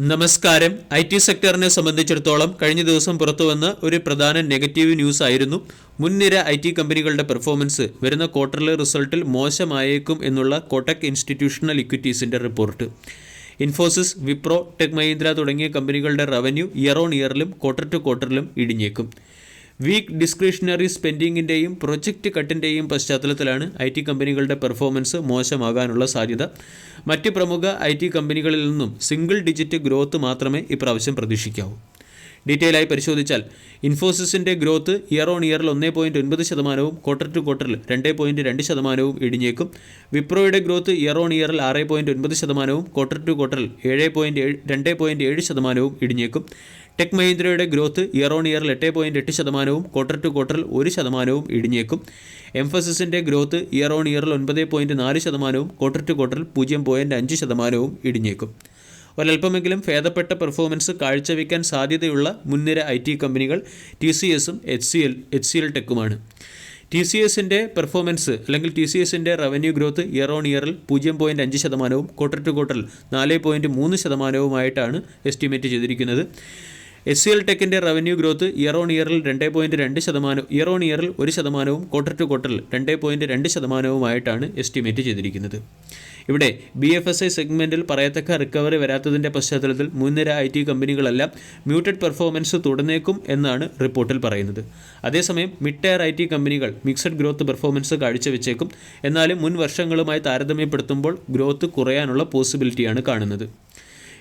നമസ്കാരം. IT സെക്ടറിനെ സംബന്ധിച്ചിടത്തോളം കഴിഞ്ഞ ദിവസം പുറത്തുവന്ന ഒരു പ്രധാന നെഗറ്റീവ് ന്യൂസ് ആയിരുന്നു മുൻനിര IT കമ്പനികളുടെ പെർഫോമൻസ് വരുന്ന ക്വാർട്ടർലി റിസൾട്ടിൽ മോശമായേക്കും എന്നുള്ള കോട്ടക് ഇൻസ്റ്റിറ്റ്യൂഷണൽ ഇക്വിറ്റീസിൻ്റെ റിപ്പോർട്ട്. ഇൻഫോസിസ്, വിപ്രോ, ടെക് മഹീന്ദ്ര തുടങ്ങിയ കമ്പനികളുടെ റവന്യൂ ഇയർ ഓൺ ഇയറിലും ക്വാർട്ടർ ടു ക്വാർട്ടറിലും ഇടിഞ്ഞേക്കും. വീക്ക് ഡിസ്ക്രിഷണറി സ്പെൻഡിങ്ങിൻ്റെയും പ്രൊജക്റ്റ് കട്ടിൻ്റെയും പശ്ചാത്തലത്തിലാണ് IT കമ്പനികളുടെ പെർഫോമൻസ് മോശമാകാനുള്ള സാധ്യത. മറ്റ് പ്രമുഖ IT കമ്പനികളിൽ നിന്നും സിംഗിൾ ഡിജിറ്റ് ഗ്രോത്ത് മാത്രമേ ഇപ്രാവശ്യം പ്രതീക്ഷിക്കാവൂ. ഡീറ്റെയിലായി പരിശോധിച്ചാൽ ഇൻഫോസിസിൻ്റെ ഗ്രോത്ത് ഇയർ ഓൺ ഇയറിൽ 1.9%, ക്വാർട്ടർ ടു ക്വാർട്ടറിൽ 2.2% ഇടിഞ്ഞേക്കും. വിപ്രോയുടെ ഗ്രോത്ത് ഇയർ ഓൺ ഇയറിൽ 6.9%, ക്വാർട്ടർ ടു ക്വാർട്ടറിൽ 2.7% ഇടിഞ്ഞേക്കും. ടെക് മഹീന്ദ്രയുടെ ഗ്രോത്ത് ഇയർ ഓൺ ഇയറിൽ 8.8%, ക്വാർട്ടർ ടു ക്വാർട്ടറിൽ 1% ഇടിഞ്ഞേക്കും. എംഫസിസിൻ്റെ ഗ്രോത്ത് ഇയർ ഓൺ ഇയറിൽ 9.4%, ക്വാർട്ടർ ടു ക്വാർട്ടറിൽ 0.5% ഇടിഞ്ഞേക്കും. ഒരൽപ്പമെങ്കിലും ഭേദപ്പെട്ട പെർഫോമൻസ് കാഴ്ചവെക്കാൻ സാധ്യതയുള്ള മുൻനിര IT കമ്പനികൾ TCSഉം HCL ടെക്കുമാണ്. TCSൻ്റെ പെർഫോമൻസ് അല്ലെങ്കിൽ TCSൻ്റെ റവന്യൂ ഗ്രോത്ത് ഇയർ ഓൺ ഇയറിൽ 0.5%, ക്വാർട്ടർ ടു ക്വാർട്ടറിൽ 4.3% എസ്റ്റിമേറ്റ് ചെയ്തിരിക്കുന്നത്. HCL ടെക്കിൻ്റെ റവന്യൂ ഗ്രോത്ത് ഇയർ ഓൺ ഇയറിൽ 2.2%, ഇയർ ഓൺ ഇയറിൽ 1%, ക്വാർട്ടർ ടു ക്വാർട്ടറിൽ 2.2% എസ്റ്റിമേറ്റ് ചെയ്തിരിക്കുന്നത്. ഇവിടെ BFSI സെഗ്മെൻറ്റിൽ പറയത്തക്ക റിക്കവറി വരാത്തതിൻ്റെ പശ്ചാത്തലത്തിൽ മുൻനിര IT കമ്പനികളെല്ലാം മ്യൂട്ടഡ് പെർഫോമൻസ് തുടർന്നേക്കും എന്നാണ് റിപ്പോർട്ടിൽ പറയുന്നത്. അതേസമയം മിഡ് ടയർ IT കമ്പനികൾ മിക്സഡ് ഗ്രോത്ത് പെർഫോമൻസ് കാഴ്ചവെച്ചേക്കും. എന്നാലും മുൻ വർഷങ്ങളുമായി താരതമ്യപ്പെടുത്തുമ്പോൾ ഗ്രോത്ത് കുറയാനുള്ള പോസിബിലിറ്റിയാണ് കാണുന്നത്.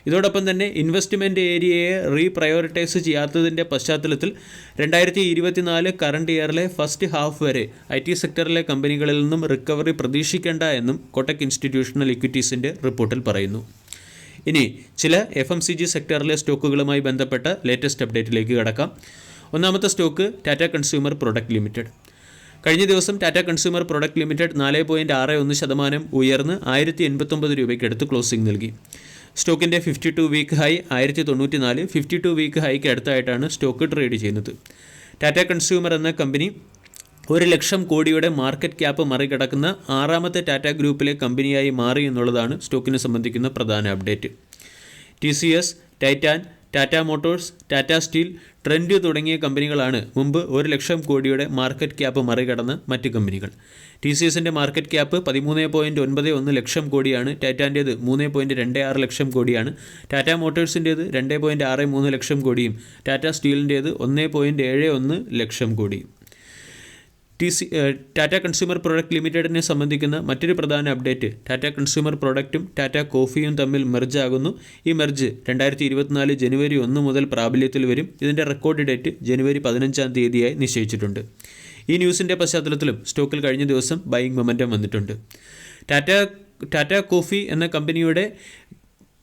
ഇതോടൊപ്പം തന്നെ ഇൻവെസ്റ്റ്മെൻറ്റ് ഏരിയയെ റീപ്രയോറിറ്റൈസ് ചെയ്യാത്തതിൻ്റെ പശ്ചാത്തലത്തിൽ 2024 കറണ്ട് ഇയറിലെ ഫസ്റ്റ് ഹാഫ് വരെ IT സെക്ടറിലെ കമ്പനികളിൽ നിന്നും റിക്കവറി പ്രതീക്ഷിക്കേണ്ട എന്നും കോട്ടക് ഇൻസ്റ്റിറ്റ്യൂഷണൽ ഇക്വിറ്റീസിൻ്റെ റിപ്പോർട്ടിൽ പറയുന്നു. ഇനി ചില FMCG സെക്ടറിലെ സ്റ്റോക്കുകളുമായി ബന്ധപ്പെട്ട ലേറ്റസ്റ്റ് അപ്ഡേറ്റിലേക്ക് കടക്കാം. ഒന്നാമത്തെ stock Tata consumer product limited. കഴിഞ്ഞ ദിവസം ടാറ്റ കൺസ്യൂമർ പ്രൊഡക്റ്റ് ലിമിറ്റഡ് 4.61% ഉയർന്ന് 1089 രൂപയ്ക്കടുത്ത് ക്ലോസിംഗ് നൽകി. സ്റ്റോക്കിൻ്റെ 52 വീക്ക് ഹൈ 1094, 52 വീക്ക് ഹൈക്ക് അടുത്തായിട്ടാണ് സ്റ്റോക്ക് ട്രേഡ് ചെയ്യുന്നത്. ടാറ്റ കൺസ്യൂമർ എന്ന കമ്പനി 1,00,000 കോടിയുടെ മാർക്കറ്റ് ക്യാപ്പ് മറികടക്കുന്ന 6ാമത്തെ ടാറ്റ ഗ്രൂപ്പിലെ കമ്പനിയായി മാറി എന്നുള്ളതാണ് സ്റ്റോക്കിനെ സംബന്ധിക്കുന്ന പ്രധാന update. TCS, Titan, Tata Motors, Tata steel, trend തുടങ്ങിയ കമ്പനികളാണ് മുമ്പ് 1,00,000 കോടിയുടെ മാർക്കറ്റ് ക്യാപ്പ് മറികടന്ന മറ്റ് കമ്പനികൾ. TCSൻ്റെ മാർക്കറ്റ് ക്യാപ്പ് 13.91 ലക്ഷം കോടിയാണ്. ടാറ്റാൻ്റേത് 3.26 ലക്ഷം കോടിയാണ്. ടാറ്റ മോട്ടോഴ്സിൻ്റേത് 2.63 ലക്ഷം കോടിയും ടാറ്റ സ്റ്റീലിൻ്റേത് 1.71 ലക്ഷം കോടിയും. ടാറ്റ കൺസ്യൂമർ പ്രൊഡക്റ്റ് ലിമിറ്റഡിനെ സംബന്ധിക്കുന്ന മറ്റൊരു പ്രധാന അപ്ഡേറ്റ് ടാറ്റ കൺസ്യൂമർ പ്രൊഡക്റ്റും ടാറ്റ കോഫിയും തമ്മിൽ മെർജ് ആകുന്നു. ഈ മെർജ് 2024 ജനുവരി 1 മുതൽ പ്രാബല്യത്തിൽ വരും. ഇതിൻ്റെ റെക്കോർഡ് ഡേറ്റ് ജനുവരി 15-ാം തീയതിയായി നിശ്ചയിച്ചിട്ടുണ്ട്. ഈ ന്യൂസിൻ്റെ പശ്ചാത്തലത്തിലും സ്റ്റോക്കിൽ കഴിഞ്ഞ ദിവസം ബൈയിങ് മൊമെൻറ്റം വന്നിട്ടുണ്ട്. ടാറ്റ കോഫി എന്ന കമ്പനിയുടെ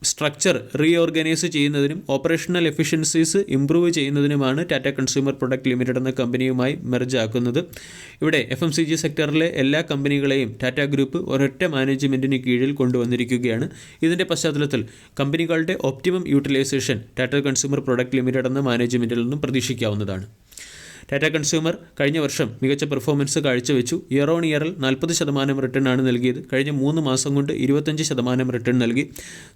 സ്ട്രക്ചർ റീഓർഗനൈസ് ചെയ്യുന്നതിനും ഓപ്പറേഷണൽ എഫിഷ്യൻസീസ് ഇംപ്രൂവ് ചെയ്യുന്നതിനുമാണ് ടാറ്റ കൺസ്യൂമർ പ്രൊഡക്റ്റ് ലിമിറ്റഡ് എന്ന കമ്പനിയുമായി മെർജ് ആക്കുന്നത്. ഇവിടെ FMCG സെക്ടറിലെ എല്ലാ കമ്പനികളെയും ടാറ്റ ഗ്രൂപ്പ് ഒരൊറ്റ മാനേജ്മെൻറ്റിന് കീഴിൽ കൊണ്ടുവന്നിരിക്കുകയാണ്. ഇതിൻ്റെ പശ്ചാത്തലത്തിൽ കമ്പനികളുടെ optimum utilization Tata consumer product limited എന്ന മാനേജ്മെൻറ്റിൽ നിന്നും പ്രതീക്ഷിക്കാവുന്നതാണ്. ടാറ്റ കൺസ്യൂമർ കഴിഞ്ഞ വർഷം മികച്ച പെർഫോമൻസ് കാഴ്ചവെച്ചു. ഇയർ ഓൺ ഇയറിൽ 40% റിട്ടേൺ ആണ് നൽകിയത്. കഴിഞ്ഞ 3 മാസം കൊണ്ട് 25% റിട്ടേൺ നൽകി.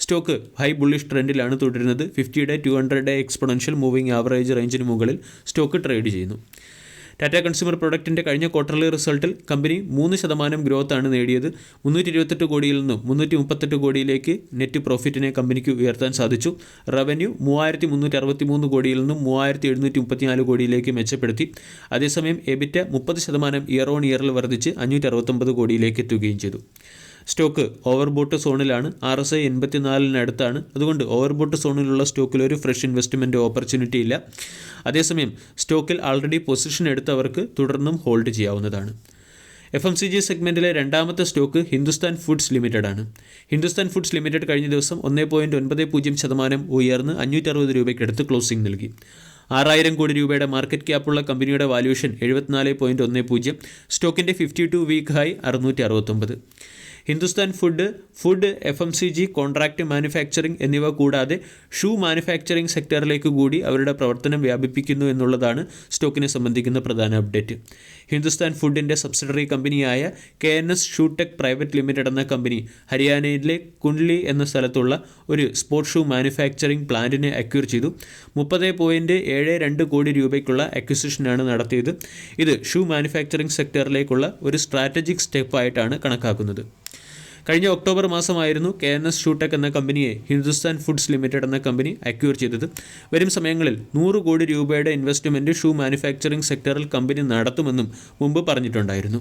സ്റ്റോക്ക് ഹൈ ബുള്ളിഷ് ട്രെൻഡിലാണ് തുടരുന്നത്. 50-day 200-day exponential moving average റേഞ്ചിന് മുകളിൽ സ്റ്റോക്ക് ട്രേഡ് ചെയ്യുന്നു. ടാറ്റ കൺസ്യൂമർ പ്രൊഡക്റ്റിൻ്റെ കഴിഞ്ഞ ക്വാർട്ടർലി റിസൾട്ടിൽ കമ്പനി 3% ഗ്രോത്താണ് നേടിയത്. 328 കോടിയിൽ നിന്നും 338 കോടിയിലേക്ക് നെറ്റ് പ്രോഫിറ്റിനെ കമ്പനിക്ക് ഉയർത്താൻ സാധിച്ചു. റവന്യൂ 3,363 കോടിയിൽ നിന്നും 3,734 കോടിയിലേക്ക് മെച്ചപ്പെടുത്തി. അതേസമയം EBITDA 30% ഇയർ ഓൺ ഇയറിൽ വർദ്ധിച്ച് 569 കോടിയിലേക്ക് എത്തുകയും ചെയ്തു. സ്റ്റോക്ക് ഓവർബോട്ട് സോണിലാണ്. RSI 84-നടുത്താണ്. അതുകൊണ്ട് ഓവർബോട്ട് സോണിലുള്ള സ്റ്റോക്കിൽ ഒരു ഫ്രഷ് ഇൻവെസ്റ്റ്മെൻറ്റ് ഓപ്പർച്യൂണിറ്റി ഇല്ല. അതേസമയം സ്റ്റോക്കിൽ ആൾറെഡി പൊസിഷൻ എടുത്തവർക്ക് തുടർന്നും ഹോൾഡ് ചെയ്യാവുന്നതാണ്. FMCG സെഗ്മെൻറ്റിലെ രണ്ടാമത്തെ സ്റ്റോക്ക് ഹിന്ദുസ്ഥാൻ ഫുഡ്സ് ലിമിറ്റഡ് ആണ്. ഹിന്ദുസ്ഥാൻ ഫുഡ്സ് ലിമിറ്റഡ് കഴിഞ്ഞ ദിവസം 1.90% ഉയർന്ന് 560 രൂപയ്ക്കടുത്ത് ക്ലോസിംഗ് നൽകി. 6,000 കോടി രൂപയുടെ മാർക്കറ്റ് ക്യാപ്പുള്ള കമ്പനിയുടെ വാല്യൂഷൻ 74.10. സ്റ്റോക്കിൻ്റെ 52 week high 669. Hindustan food FMCG, contract manufacturing എന്നിവ കൂടാതെ ഷൂ മാനുഫാക്ചറിംഗ് സെക്ടറിലേക്ക് കൂടി അവരുടെ പ്രവർത്തനം വ്യാപിപ്പിക്കുന്നു എന്നുള്ളതാണ് സ്റ്റോക്കിനെ സംബന്ധിക്കുന്ന പ്രധാന അപ്ഡേറ്റ്. ഹിന്ദുസ്ഥാൻ ഫുഡിൻ്റെ സബ്സിഡറി കമ്പനിയായ KNS ഷൂടെക് പ്രൈവറ്റ് ലിമിറ്റഡ് എന്ന കമ്പനി ഹരിയാനയിലെ കുണ്ട്ലി എന്ന സ്ഥലത്തുള്ള ഒരു സ്പോർട്സ് ഷൂ മാനുഫാക്ചറിംഗ് പ്ലാന്റിനെ അക്വയർ ചെയ്തു. 30.72 കോടി രൂപയ്ക്കുള്ള അക്വിസിഷനാണ് നടത്തിയത്. ഇത് ഷൂ മാനുഫാക്ചറിംഗ് സെക്ടറിലേക്കുള്ള ഒരു സ്ട്രാറ്റജിക് സ്റ്റെപ്പായിട്ടാണ് കണക്കാക്കുന്നത്. കഴിഞ്ഞ ഒക്ടോബർ മാസമായിരുന്നു KNS ഷൂടെക് എന്ന കമ്പനിയെ ഹിന്ദുസ്ഥാൻ ഫുഡ്സ് ലിമിറ്റഡ് എന്ന കമ്പനി അക്വയർ ചെയ്തത്. വരും സമയങ്ങളിൽ 100 കോടി രൂപയുടെ ഇൻവെസ്റ്റ്മെൻറ്റ് ഷൂ മാനുഫാക്ചറിംഗ് സെക്ടറിൽ കമ്പനി നടത്തുമെന്നും മുമ്പ് പറഞ്ഞിട്ടുണ്ടായിരുന്നു.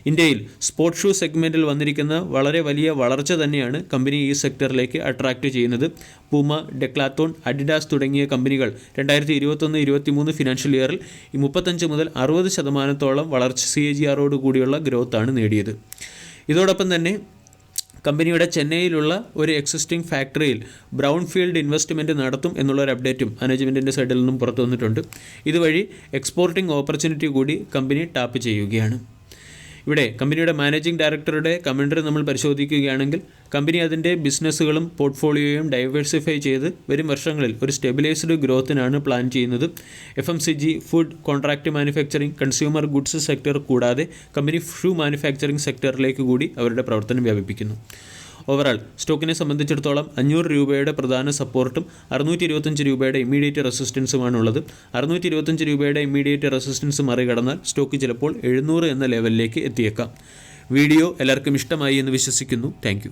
ഇന്ത്യയിൽ സ്പോർട്സ് ഷൂ സെഗ്മെൻറ്റിൽ വന്നിരിക്കുന്ന വളരെ വലിയ വളർച്ച തന്നെയാണ് കമ്പനി ഈ സെക്ടറിലേക്ക് അട്രാക്റ്റ് ചെയ്യുന്നത്. പൂമ, ഡെക്ലാത്തോൺ, അഡിഡാസ് തുടങ്ങിയ കമ്പനികൾ 2021-23 ഫിനാൻഷ്യൽ ഇയറിൽ 35 മുതൽ 60% വളർച്ച CAGR കൂടിയുള്ള ഗ്രോത്താണ് നേടിയത്. ഇതോടൊപ്പം തന്നെ കമ്പനിയുടെ ചെന്നൈയിലുള്ള ഒരു എക്സിസ്റ്റിംഗ് ഫാക്ടറിയിൽ ബ്രൗൺ ഫീൽഡ് ഇൻവെസ്റ്റ്മെൻറ്റ് നടത്തും എന്നുള്ളൊരു അപ്ഡേറ്റും മാനേജ്മെൻറ്റിൻ്റെ സൈഡിൽ നിന്നും പുറത്തു വന്നിട്ടുണ്ട്. ഇതുവഴി എക്സ്പോർട്ടിംഗ് ഓപ്പർച്യൂണിറ്റി കൂടി കമ്പനി ടാപ്പ് ചെയ്യുകയാണ്. ഇവിടെ കമ്പനിയുടെ മാനേജിംഗ് ഡയറക്ടറുടെ കമൻറ്ററി നമ്മൾ പരിശോധിക്കുകയാണെങ്കിൽ കമ്പനി അതിൻ്റെ ബിസിനസ്സുകളും പോർട്ട്ഫോളിയോയും ഡൈവേഴ്സിഫൈ ചെയ്ത് വരും വർഷങ്ങളിൽ ഒരു സ്റ്റെബിലൈസ്ഡ് ഗ്രോത്തിനാണ് പ്ലാൻ ചെയ്യുന്നത്. FMCG, food, contract manufacturing, consumer goods sector കൂടാതെ കമ്പനി ഷൂ മാനുഫാക്ചറിംഗ് സെക്ടറിലേക്ക് കൂടി അവരുടെ പ്രവർത്തനം വ്യാപിപ്പിക്കുന്നു. ഓവറാൾ സ്റ്റോക്കിനെ സംബന്ധിച്ചിടത്തോളം 500 രൂപയുടെ പ്രധാന സപ്പോർട്ടും 625 രൂപയുടെ ഇമ്മീഡിയറ്റ് റെസിസ്റ്റൻസുമാണുള്ളത്. 625 രൂപയുടെ ഇമ്മീഡിയറ്റ് റെസിസ്റ്റൻസ് മറികടന്നാൽ സ്റ്റോക്ക് ചിലപ്പോൾ 700 എന്ന ലെവലിലേക്ക് എത്തിയേക്കാം. വീഡിയോ എല്ലാവർക്കും ഇഷ്ടമായി എന്ന് വിശ്വസിക്കുന്നു. താങ്ക്